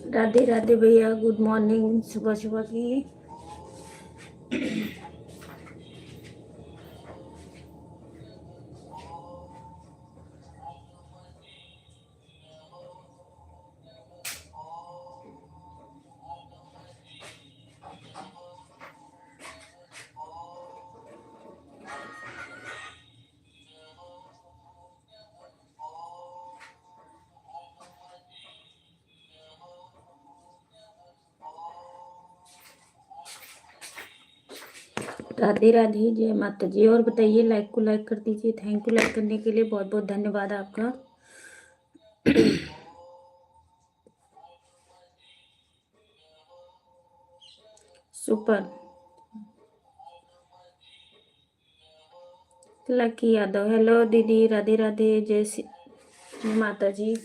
राधे राधे भैया, good morning, सुबह सुबह की। राधे राधे, जय माता जी। और बताइए, लाइक को लाइक कर दीजिए। थैंक यू लाइक करने के लिए, बहुत बहुत धन्यवाद आपका। सुपर। लकी यादव, हेलो दीदी, राधे राधे, जय माता जी।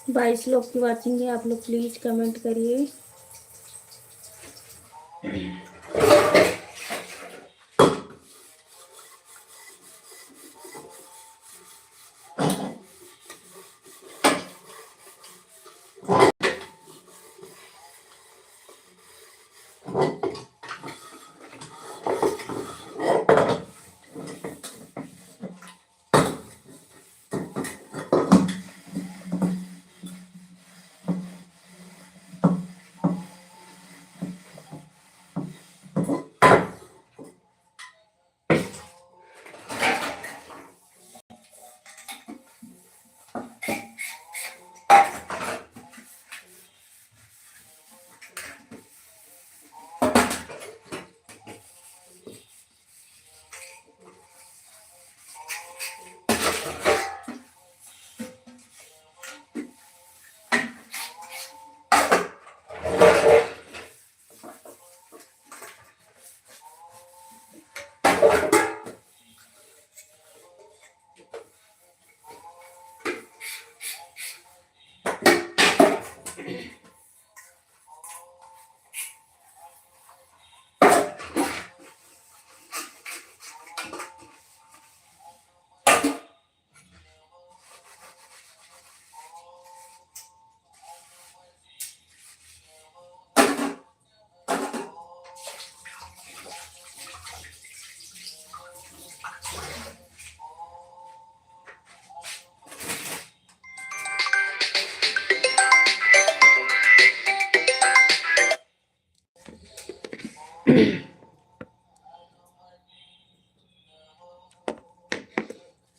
बाईस लोग की वाचिंग है, आप लोग प्लीज कमेंट करिए।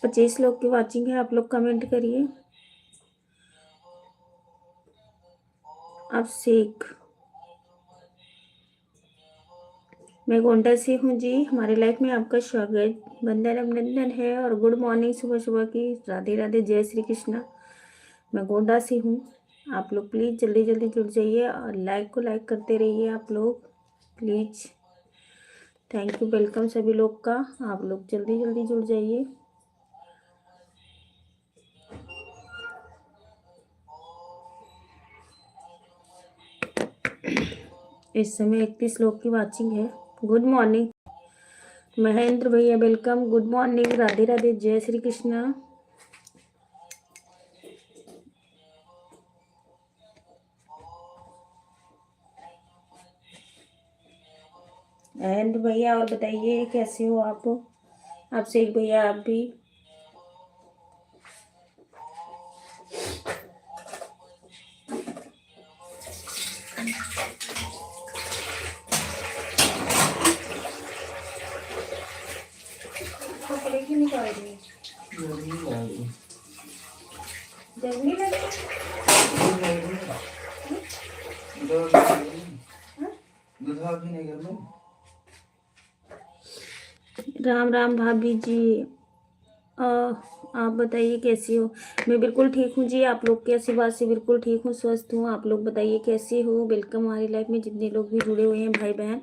पच्चीस लोग की वाचिंग है, आप लोग कमेंट करिए। अब शेख, मैं गोंडा से हूँ जी। हमारे लाइफ में आपका स्वागत, वंदन अभिनंदन है और गुड मॉर्निंग, सुबह सुबह की। राधे राधे, जय श्री कृष्णा। मैं गोंडा से हूँ। आप लोग प्लीज़ जल्दी जल्दी जुड़ जाइए और लाइक को लाइक करते रहिए आप लोग प्लीज़। थैंक यू, वेलकम सभी लोग का। आप लोग जल्दी जल्दी जुड़ जाइए। इस समय 31 लोग की वाचिंग है। गुड मॉर्निंग महेंद्र भैया, welcome, good morning, Radhe Radhe, जय श्री कृष्णा। महेंद्र भैया, और बताइए कैसे हो आप? शेख भैया, आप भी। कपड़े क्यों निकाल रही है? गर्मी लग रही है? राम राम भाभी जी। आप बताइए कैसी हो? मैं बिल्कुल ठीक हूँ जी। आप लोग कैसी बात से बिल्कुल ठीक हूँ, स्वस्थ हूँ। आप लोग बताइए कैसे हो? वेलकम हमारी लाइफ में। जितने लोग भी जुड़े हुए हैं भाई बहन,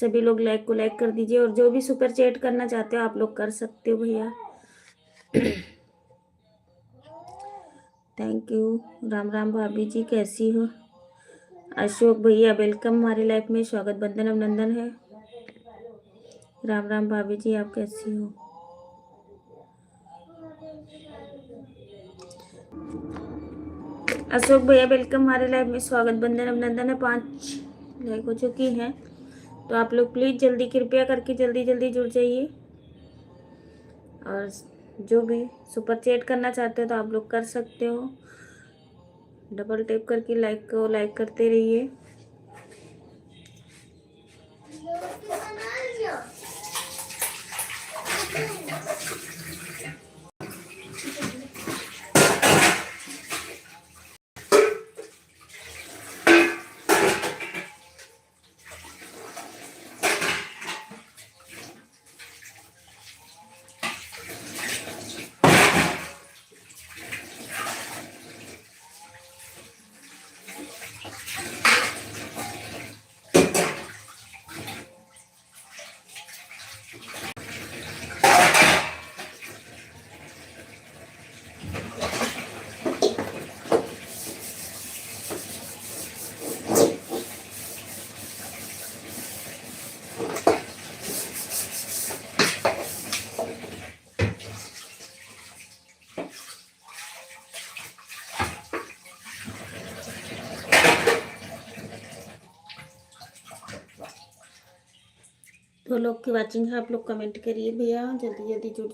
सभी लोग लाइक को लाइक कर दीजिए, और जो भी सुपर चैट करना चाहते हो आप लोग कर सकते हो भैया। Thank you. राम राम भाभी जी, कैसी हो? अशोक भैया वेलकम हमारी लाइफ में, स्वागत बंदन अभिनंदन है। राम राम भाभी जी, आप कैसी हो? अशोक भैया वेलकम हमारे लाइव में, स्वागत बंदन अभिनंदन है। 5 लाइक हो चुकी हैं, तो आप लोग प्लीज जल्दी कृपया करके जल्दी जल्दी जुड़ जाइए, और जो भी सुपर चैट करना चाहते हो तो आप लोग कर सकते हो। डबल टैप करके लाइक को लाइक करते रहिए। तो लोग की वाचिंग है, आप लोग कमेंट करिए भैया, जल्दी जल्दी जुड़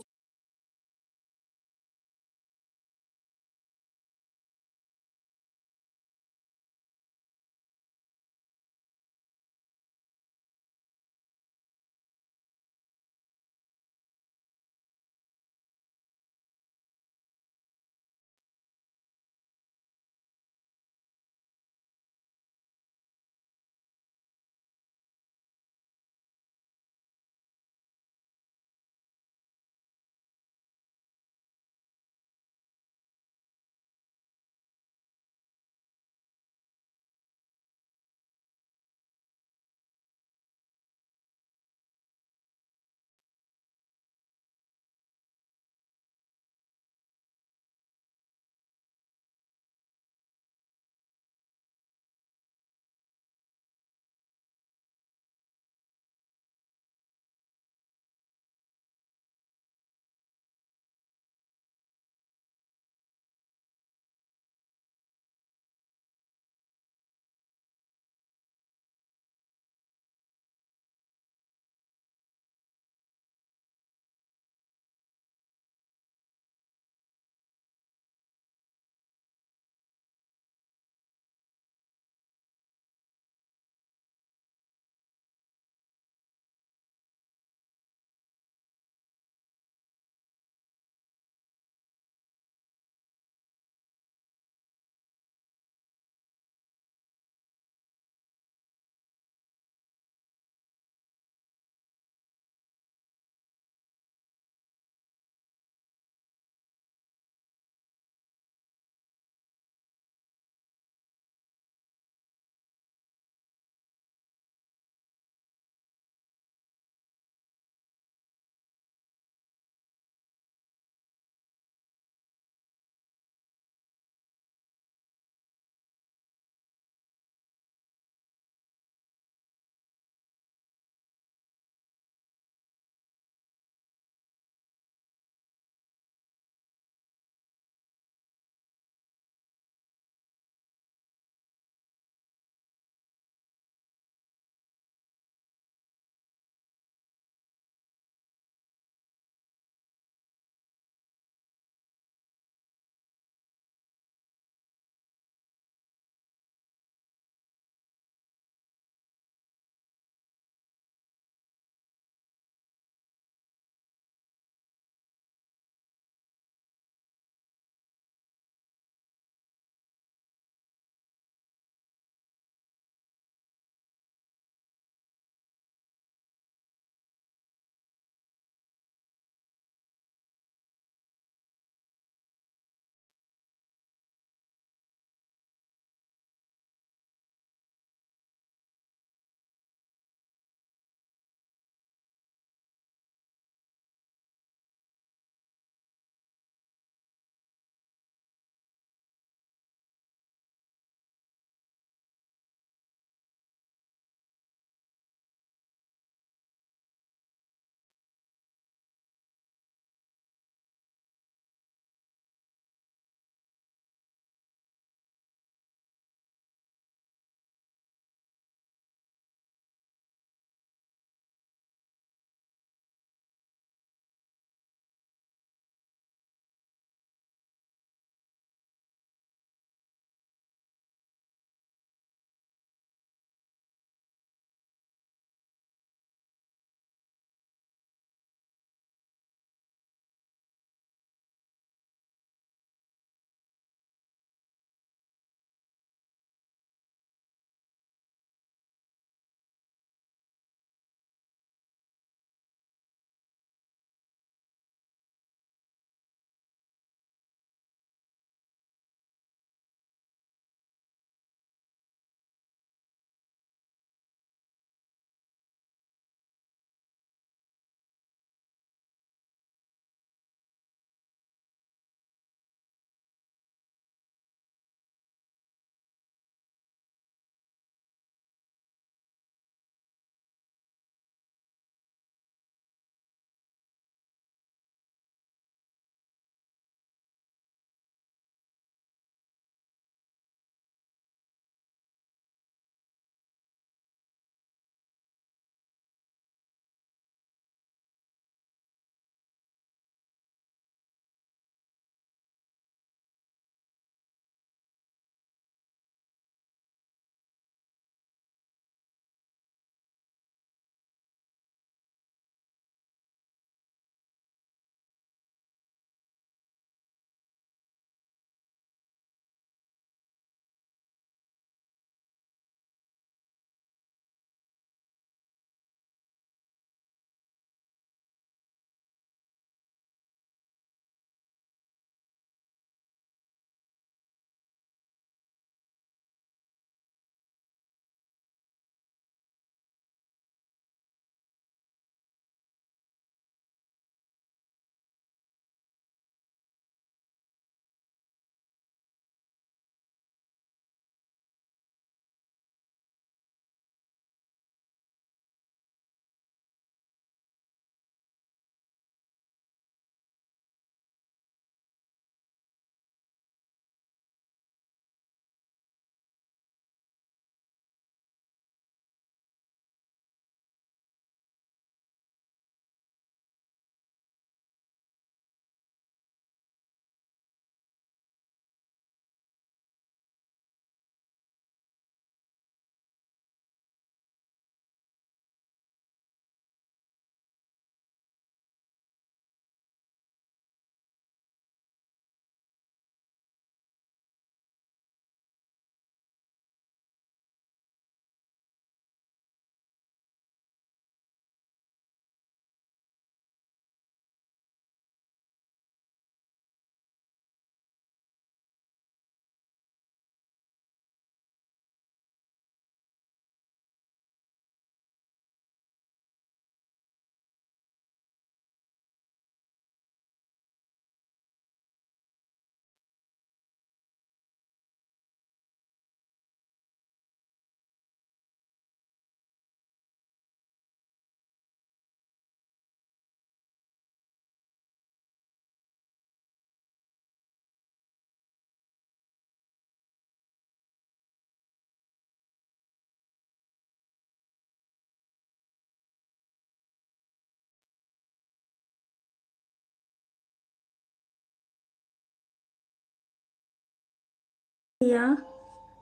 या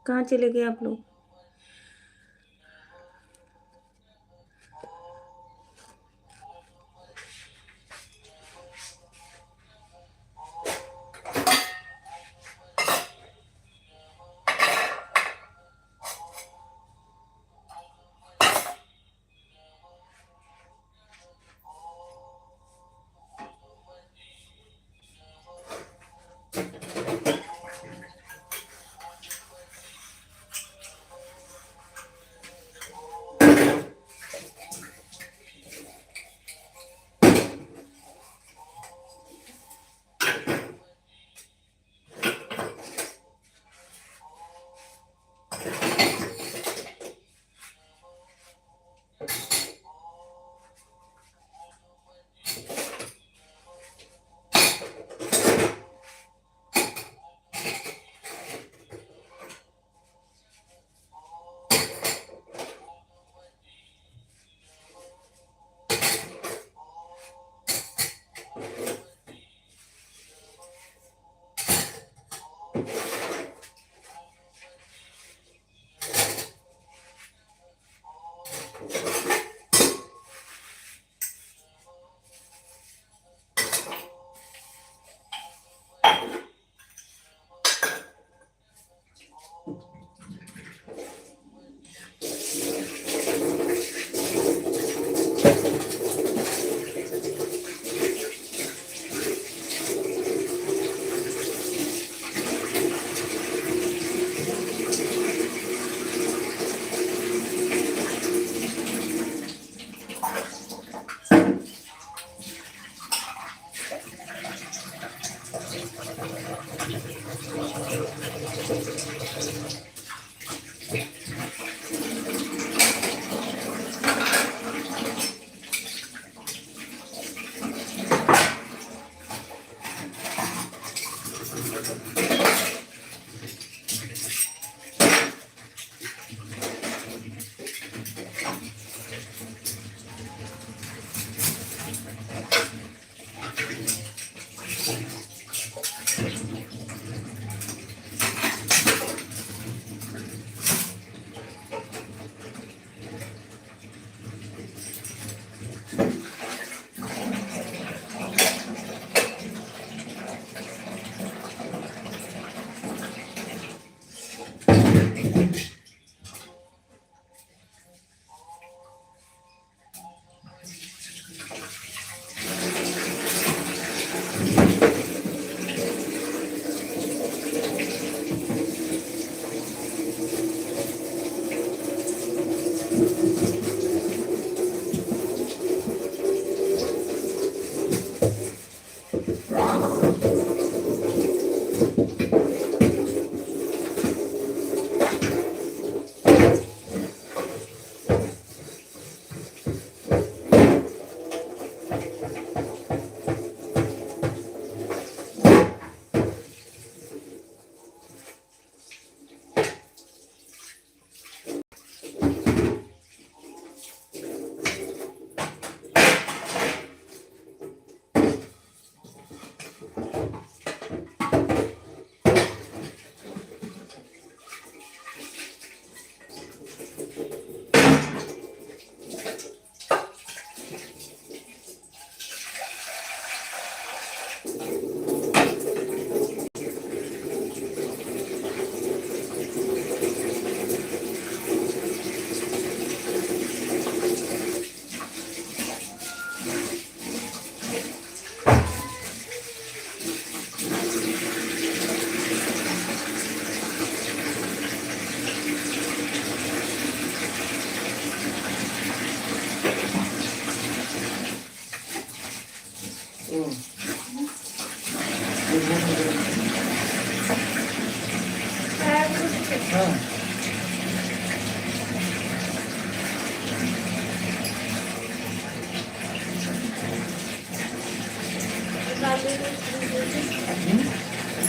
कहाँ चले गए आप लोग?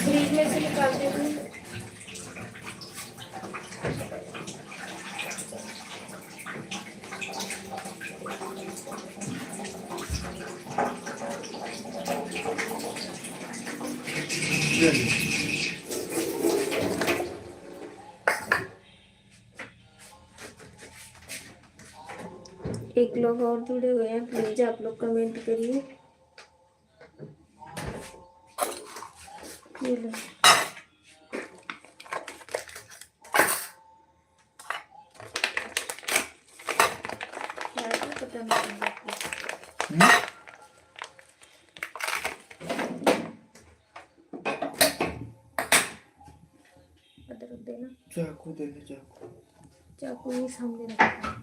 फ्रीज में से निकाल दे दूँ। एक लोग और जुड़े हुए हैं, प्लीज आप लोग कमेंट करिए। ये लो। पता नहीं अदरक देना। चाकू दे दे, चाकू। चाकू ही सामने रखा।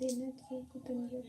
देना चाहिए कुछ नहीं।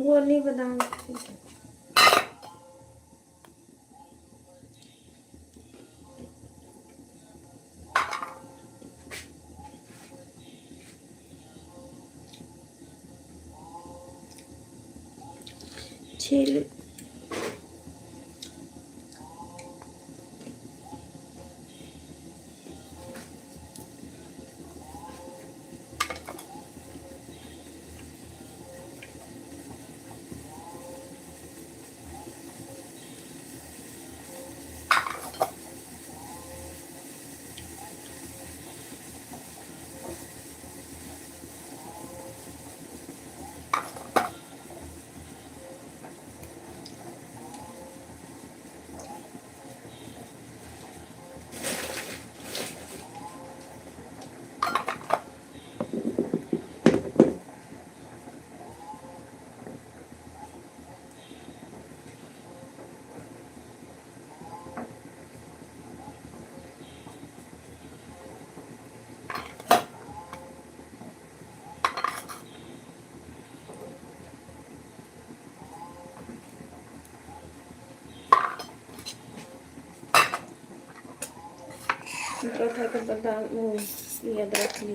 वो नहीं बादाम। छील उठा कर बादाम ये अदरक ली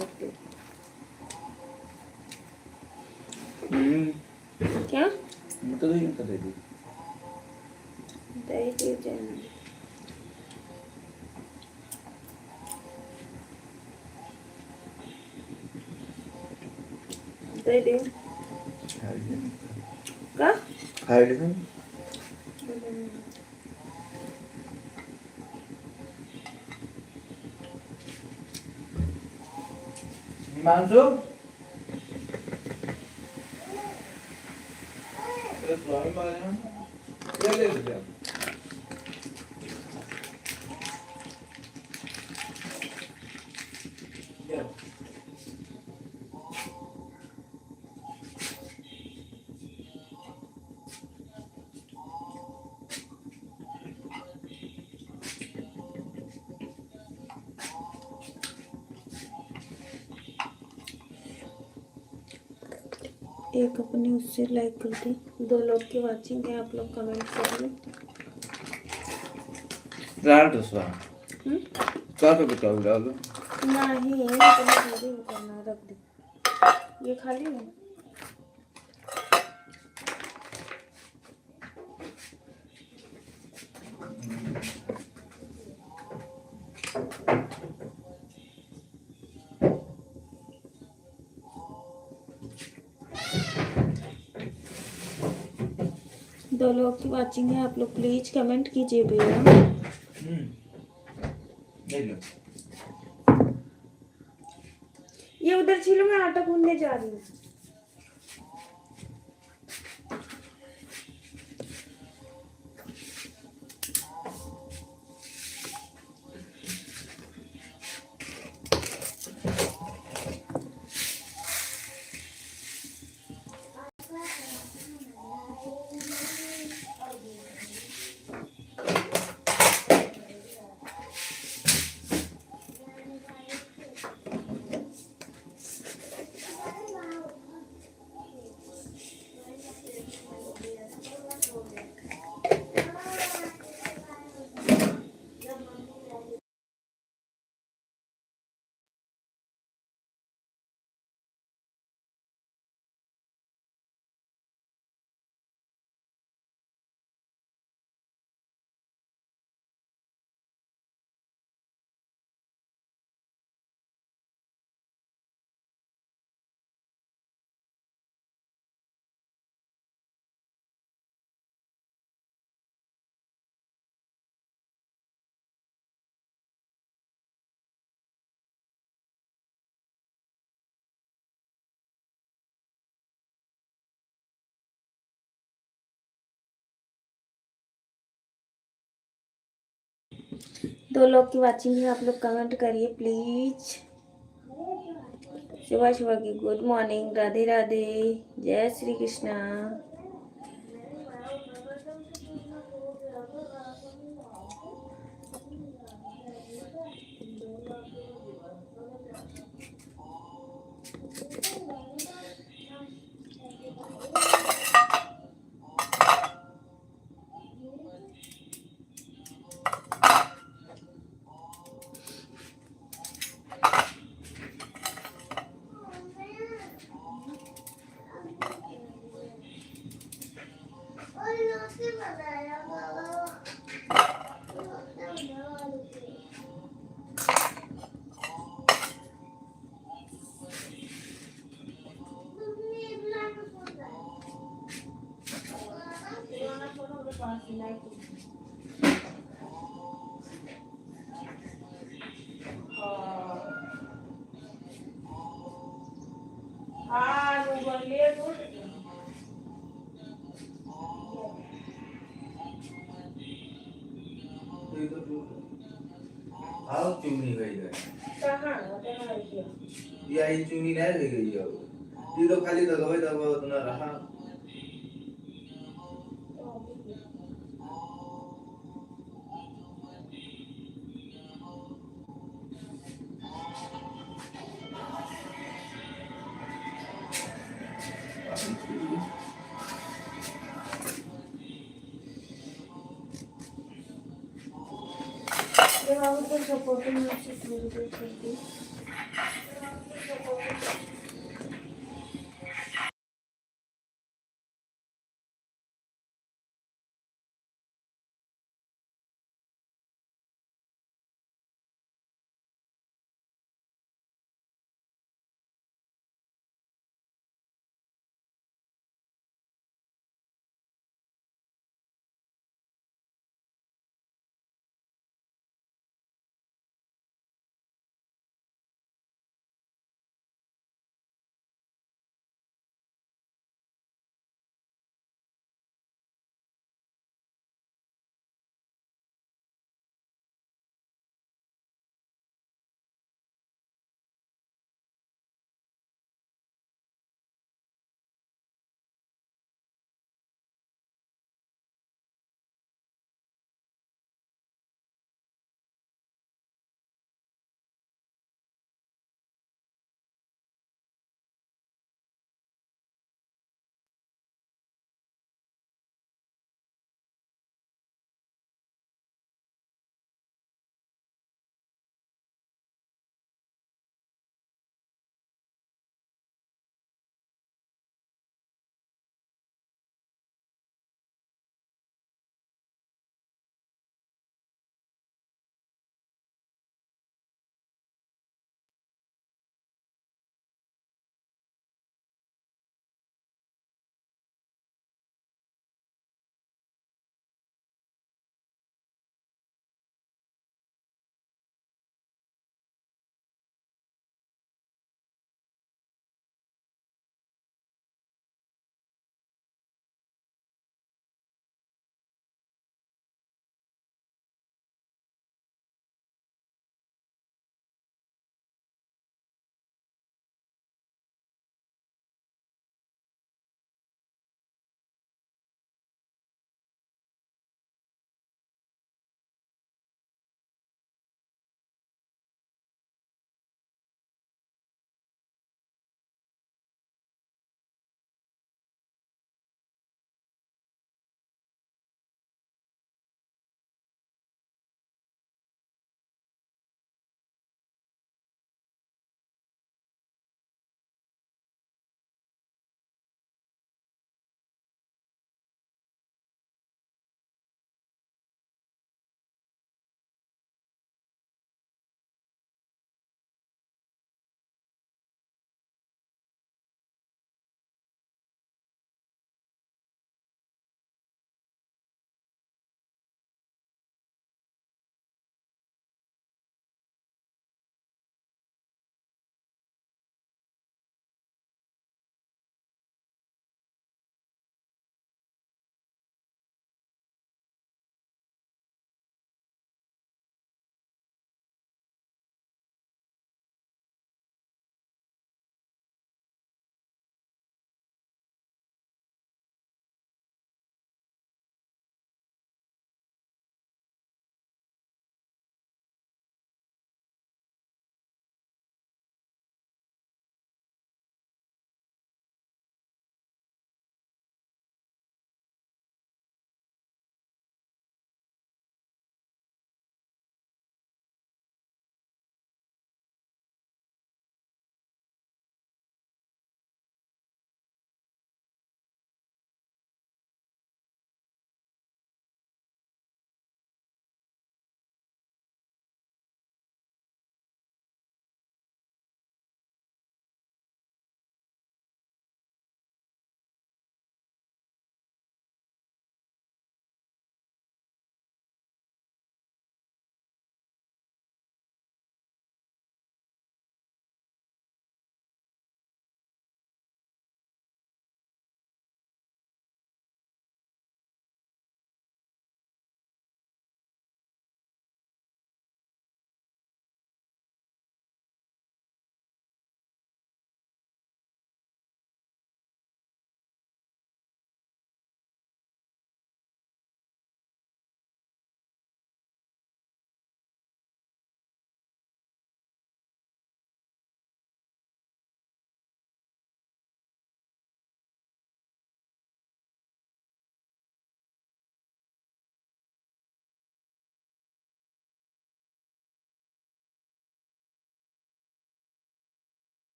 रख क्या तो ये कर दे दही जाना। दे दे का खाई ले मानसो तो स्वामी बारे में ले ले ले ले। एक अपने उससे लाइक कर दी, 2 लोग की वाचिंग है, आप लोग कमेंट करिए। रात उसवा हम्म? क्या तो बताओ डालो। नहीं इतना थोड़ी वो करना, रख दी, ये खाली है। दो लोग की वाचिंग है, आप लोग प्लीज कमेंट कीजिए भैया। ले लो। ये उधर छिलो, मैं आटा गूंदने जा रही हूँ। दो लोग की वाचिंग है, आप लोग कमेंट करिए प्लीज। सुबह सुबह की गुड मॉर्निंग, राधे राधे, जय श्री कृष्णा। आओ चुनी गई है। या ये चुनी नहीं ले गई है। ये तो खाली दबाई दबाओ तो ना रहा। सपोर्टिंग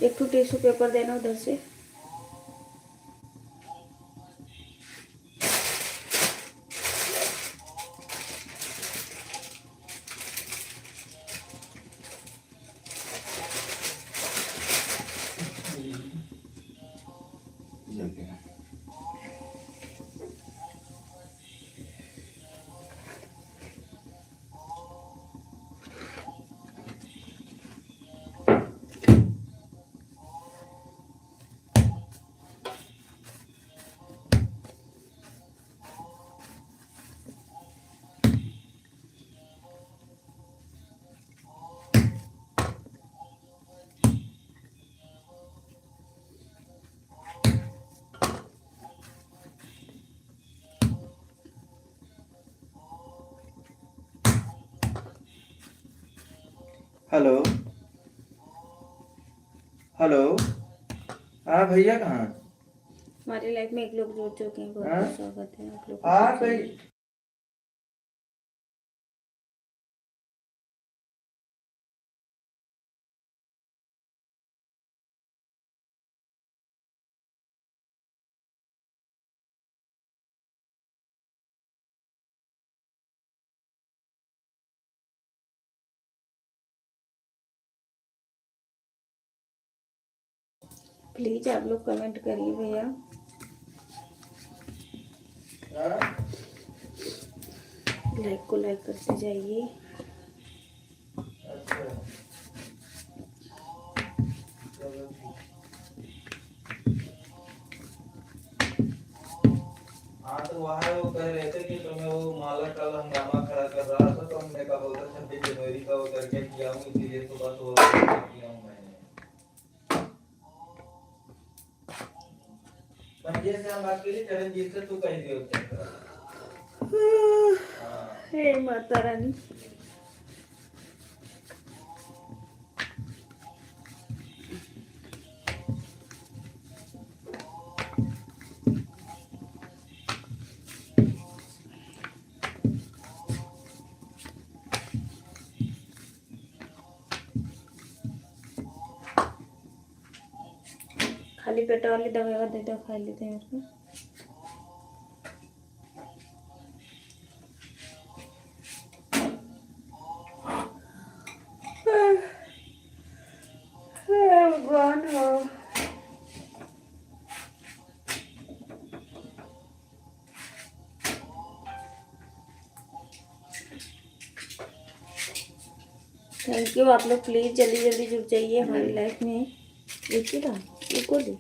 एक तो टिश्यू पेपर देना उधर से। Hello hello. हाँ भैया कहाँ? हमारी लाइफ में एक लोग जुड़ चुके हैं, बहुत हाँ? बहुत स्वागत है आप लोग का। हाँ भाई। प्लीज आप लोग कमेंट करिए भैया। हाँ? लाइक को लाइक करते जाइए। अच्छा चलो ठीक। हाँ तो वहाँ वो कह रहे थे कि तुम्हें वो माला कल हंगामा खड़ा कर रहा था, तो हमने कहा होगा 26 जनवरी का वो करके किया हूँ, इसीलिए तो बस वो किया हूँ मैंने। पंजे से हम बात करी, चरणजीत से तू कहीं भी चेक करा। हाँ हे माता रानी। खाली पेट वाली दवाई दे दो, खा लेते हैं उसको। भगवान हो। Thank you. आप लोग प्लीज जल्दी जल्दी जुड़ जाइए हमारी लाइफ में। एक ही था, एक को दे।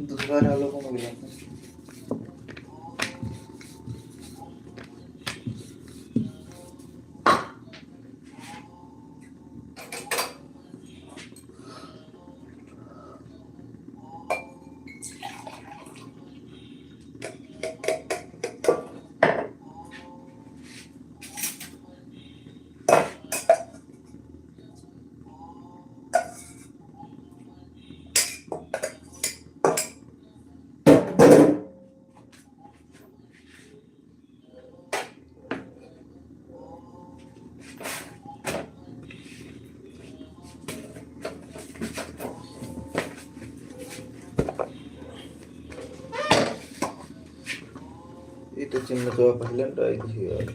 दूसरा डालो को मिल जाता है। चिन्ह पहिल्यांदा ट्राय करूया.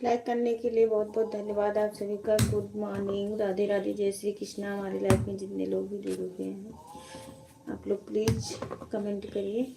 लाइक करने के लिए बहुत बहुत धन्यवाद आप सभी का। गुड मॉर्निंग, राधे राधे, जय श्री कृष्णा। हमारी लाइफ में जितने लोग भी जुड़े हुए हैं आप लोग प्लीज़ कमेंट करिए।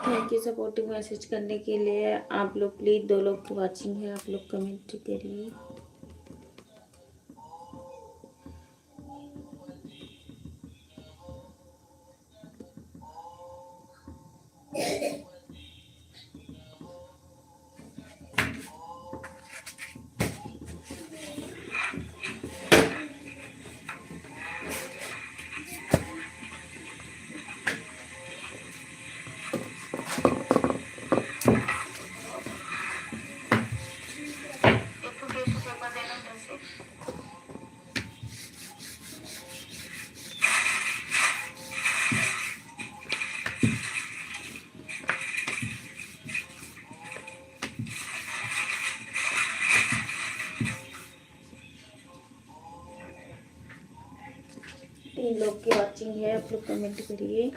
थैंक यू सपोर्टिंग मैसेज करने के लिए। आप लोग प्लीज़, 2 लोग की वॉचिंग है, आप लोग कमेंट करिए। तीन लोग की वॉचिंग है, आप लोग कमेंट करिए।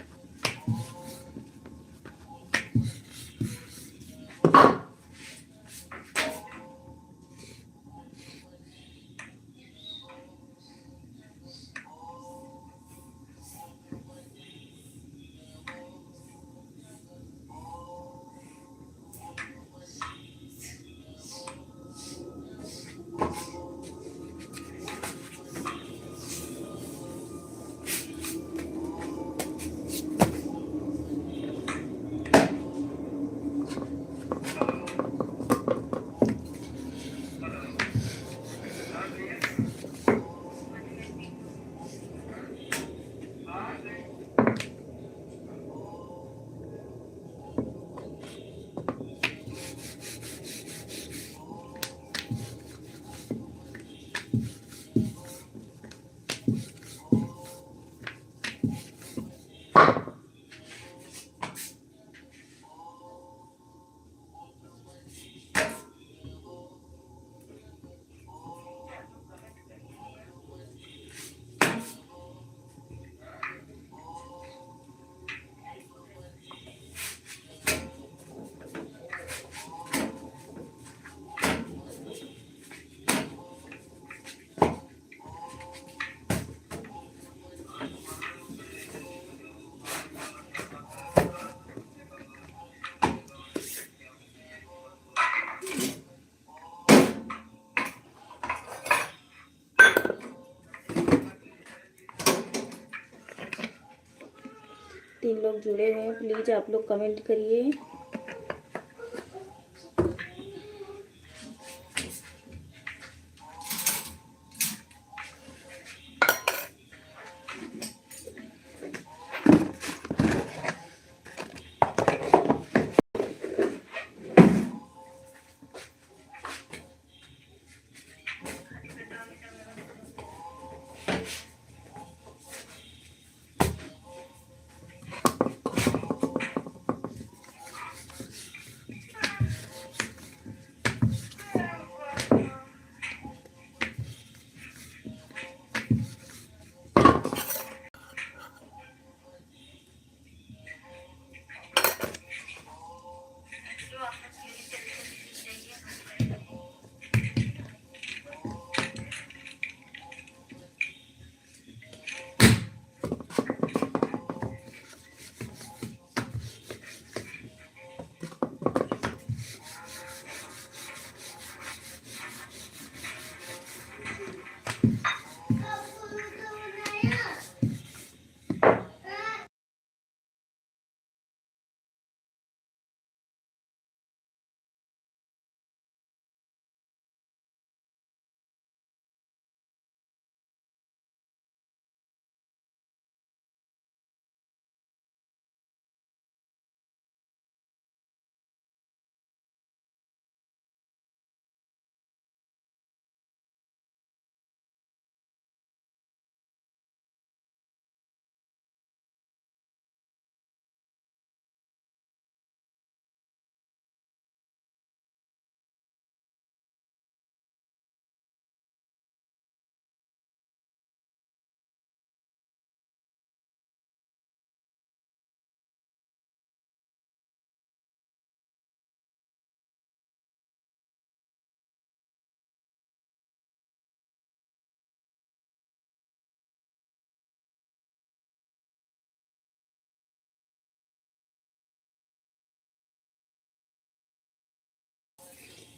तीन लोग जुड़े हुए हैं, प्लीज़ आप लोग कमेंट करिए।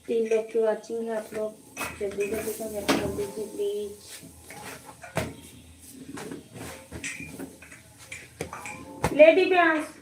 3 लोग की वॉचिंग है, आप लोग जल्दी जल्दी कमेंट कर दीजिए प्लीज। लेडी प्यास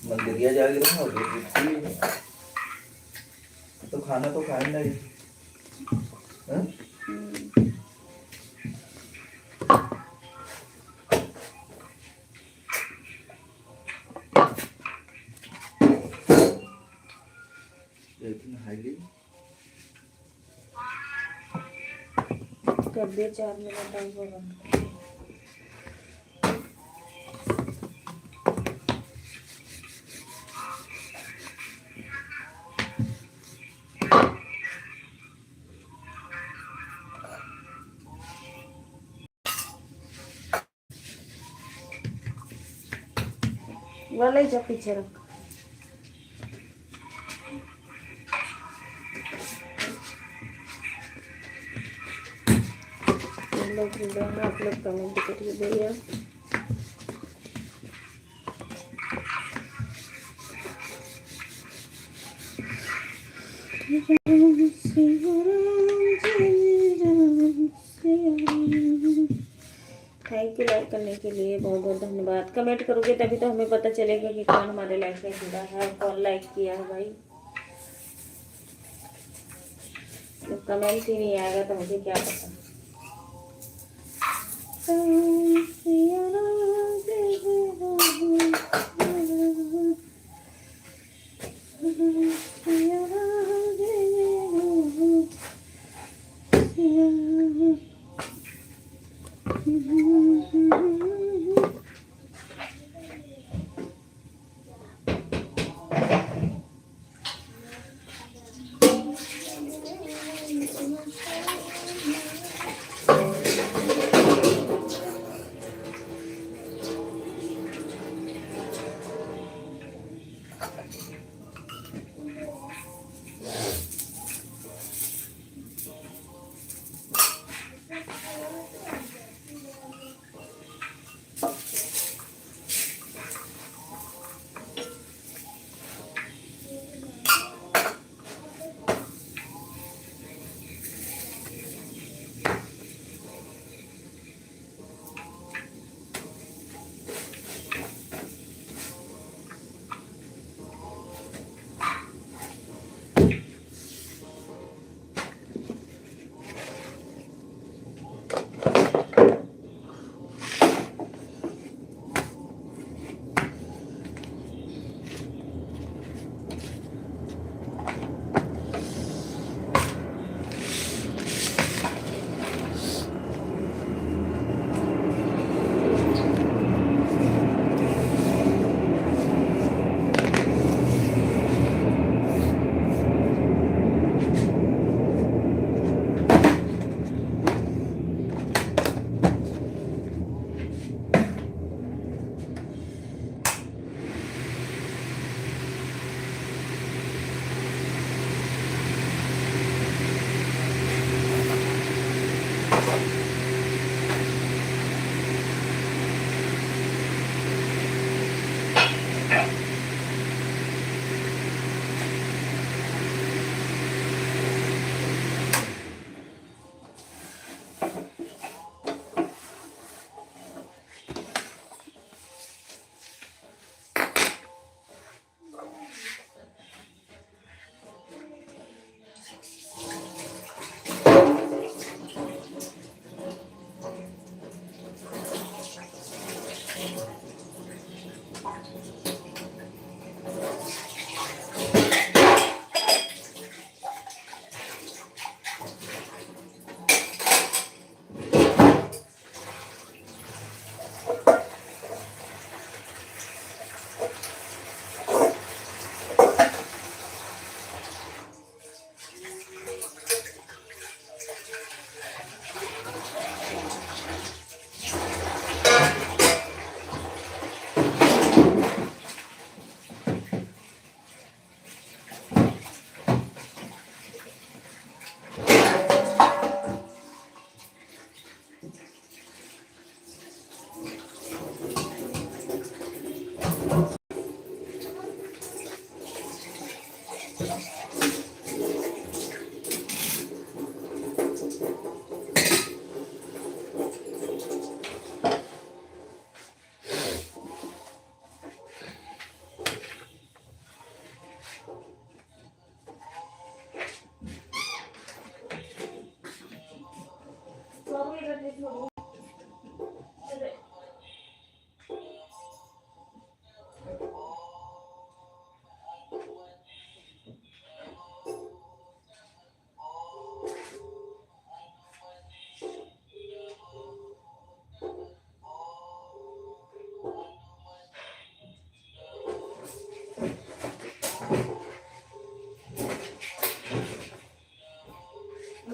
मंदिरिया जाके रहा तो खाना तो खाए नहीं। हाँ? कर दिए 4 मिनट टाइम होगा। वाला ही जा पीछे रख। लोग वीडियो में आप लोग कमेंट करिए भैया। थैंक यू लाइक करने के लिए, बहुत बहुत धन्यवाद। कमेंट करोगे तभी तो हमें पता चलेगा कि कौन हमारे लाइफ में जुड़ा है और कौन लाइक किया है भाई। जब कमेंट ही नहीं आएगा तो मुझे क्या पता।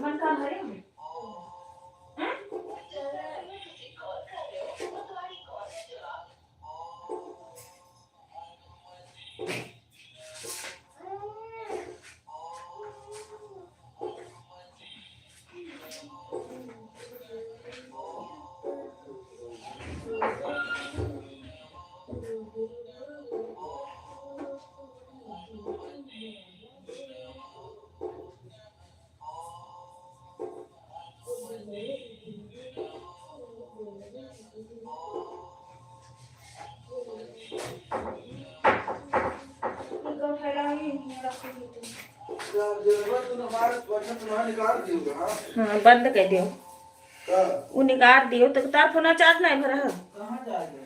मन का भरे हम हाँ बंद कर दियो वो निकाल दियो तो तार फोन चार्ज नहीं भरा है कहाँ जा रही है?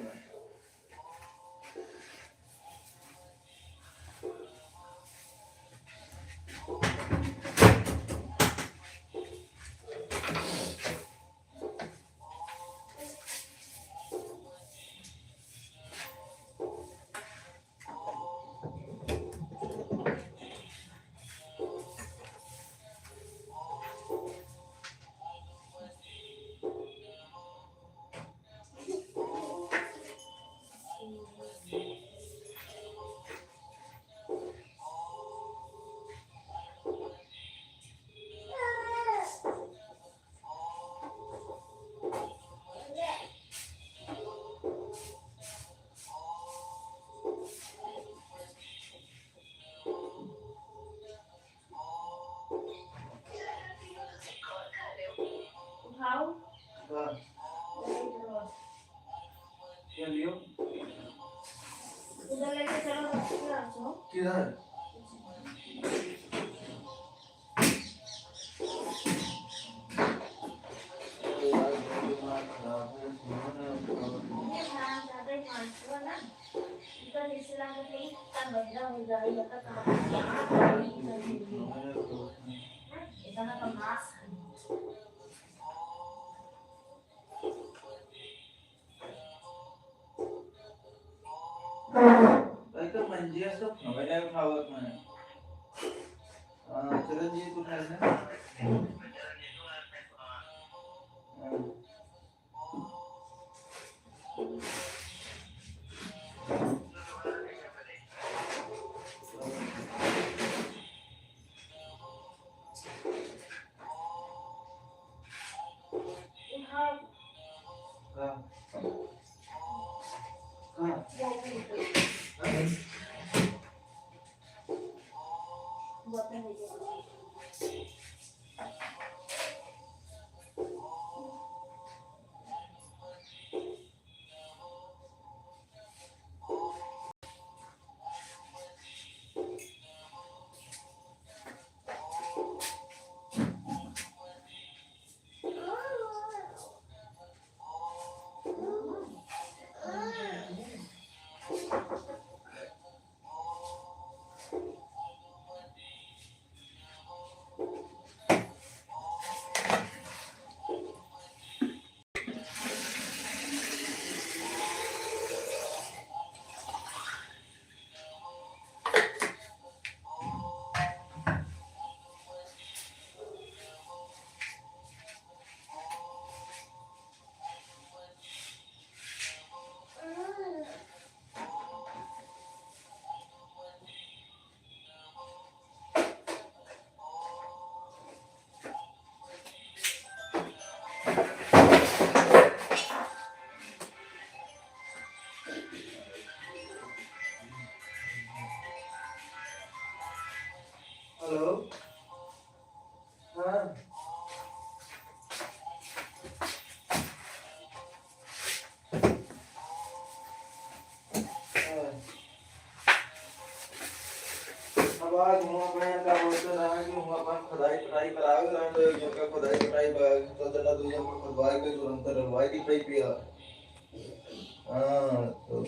उठाओ हाँ, क्या लियो? उधर लेके चलो किधर? दिमाग खराब है, सुनो ना, ये खाना ज्यादा ही मानते हो ना इधर इस्लाम के लिए तब बदला हो जाएगा तो कहाँ इतना तो मास भाई तो मंजिया सब हवाई उठावत मैंने चिरंजीव को खाए ना हेलो हाँ अब आज हुआ मैं क्या बोलते रहा कि हुआ अपन खुदाई ट्राई करावे रहा तो जो का खुदाई की ट्राई तो जना दूसरे को खुदवाई के तुरंत रलवाई की ट्राई पिया हाँ तो